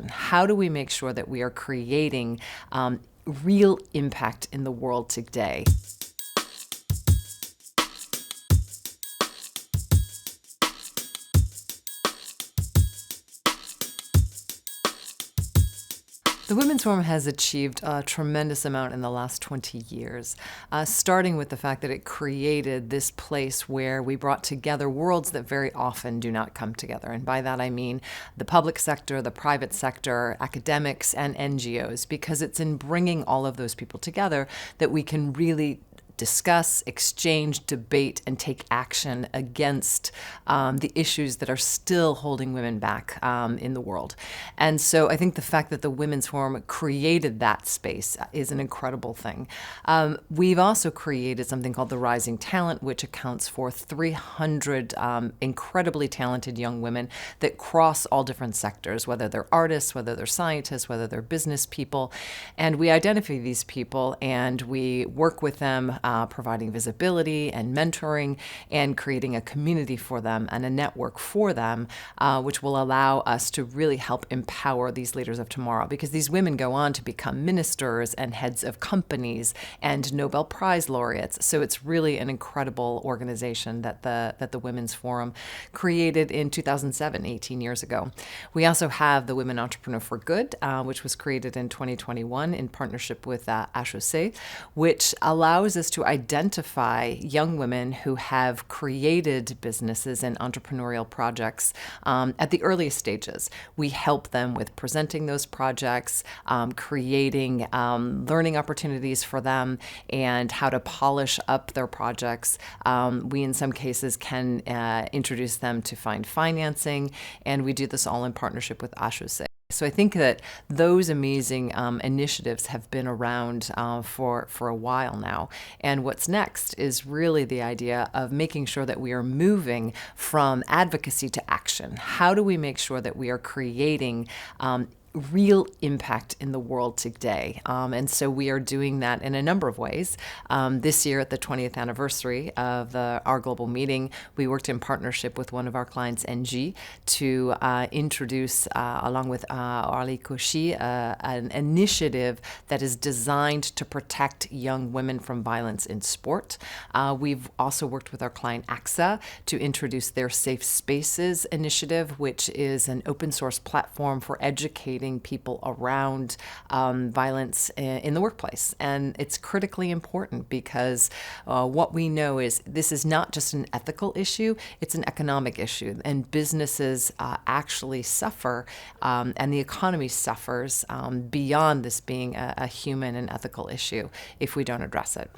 action? How do we make sure that we are creating real impact in the world today? The Women's Forum has achieved a tremendous amount in the last 20 years, starting with the fact that it created this place where we brought together worlds that very often do not come together. And by that I mean the public sector, the private sector, academics, and NGOs, because it's in bringing all of those people together that we can really discuss, exchange, debate, and take action against the issues that are still holding women back in the world. And so I think the fact that the Women's Forum created that space is an incredible thing. We've also created something called the Rising Talent, which accounts for 300 incredibly talented young women that cross all different sectors, whether they're artists, whether they're scientists, whether they're business people. And we identify these people and we work with them, providing visibility and mentoring and creating a community for them and a network for them, which will allow us to really help empower these leaders of tomorrow. Because these women go on to become ministers and heads of companies and Nobel Prize laureates. So it's really an incredible organization that the Women's Forum created in 2007, 18 years ago. We also have the Women Entrepreneur for Good, which was created in 2021 in partnership with HEC, which allows us to identify young women who have created businesses and entrepreneurial projects at the earliest stages. We help them with presenting those projects, creating learning opportunities for them, and how to polish up their projects. We, in some cases, can introduce them to find financing, and we do this all in partnership with HEC. So I think that those amazing initiatives have been around for a while now. And what's next is really the idea of making sure that we are moving from advocacy to action. How do we make sure that we are creating real impact in the world today? And so we are doing that in a number of ways. This year at the 20th anniversary of our global meeting, we worked in partnership with one of our clients, NG, to introduce, along with Arlie Cauchy, an initiative that is designed to protect young women from violence in sport. We've also worked with our client AXA to introduce their Safe Spaces initiative, which is an open source platform for educating people around violence in the workplace. And it's critically important because what we know is this is not just an ethical issue, it's an economic issue. And businesses actually suffer and the economy suffers beyond this being a human and ethical issue if we don't address it.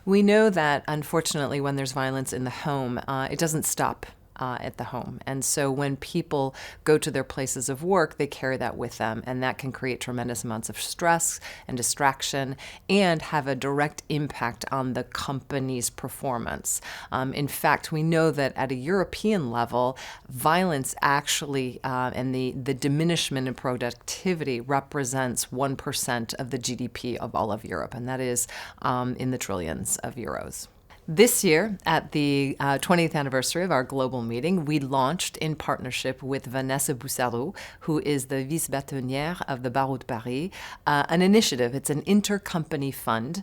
We know that, unfortunately, when there's violence in the home, it doesn't stop at the home. And so when people go to their places of work, they carry that with them, and that can create tremendous amounts of stress and distraction and have a direct impact on the company's performance. In fact, we know that at a European level, violence actually and the diminishment in productivity represents 1% of the GDP of all of Europe, and that is in the trillions of euros. This year, at the 20th anniversary of our global meeting, we launched in partnership with Vanessa Boussardeau, who is the vice-bâtonnière of the Barreau de Paris, an initiative. It's an intercompany fund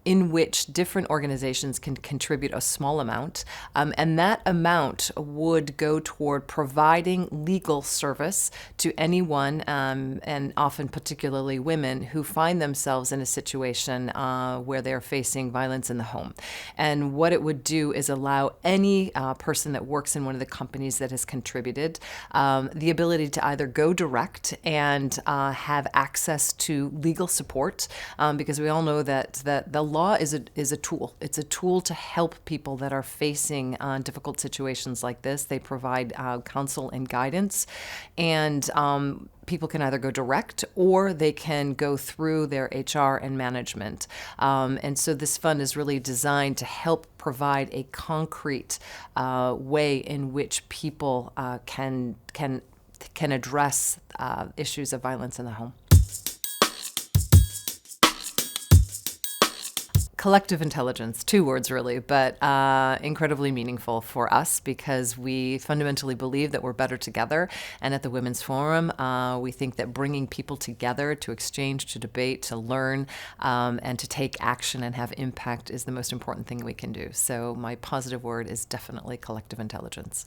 in which different organizations can contribute a small amount, and that amount would go toward providing legal service to anyone, and often particularly women, who find themselves in a situation where they're facing violence in the home. And what it would do is allow any person that works in one of the companies that has contributed the ability to either go direct and have access to legal support, because we all know that the law is a tool. It's a tool to help people that are facing difficult situations like this. They provide counsel and guidance, and people can either go direct or they can go through their HR and management. And so this fund is really designed to help provide a concrete way in which people can address issues of violence in the home. Collective intelligence, two words really, but incredibly meaningful for us because we fundamentally believe that we're better together. And at the Women's Forum, we think that bringing people together to exchange, to debate, to learn, and to take action and have impact is the most important thing we can do. So my positive word is definitely collective intelligence.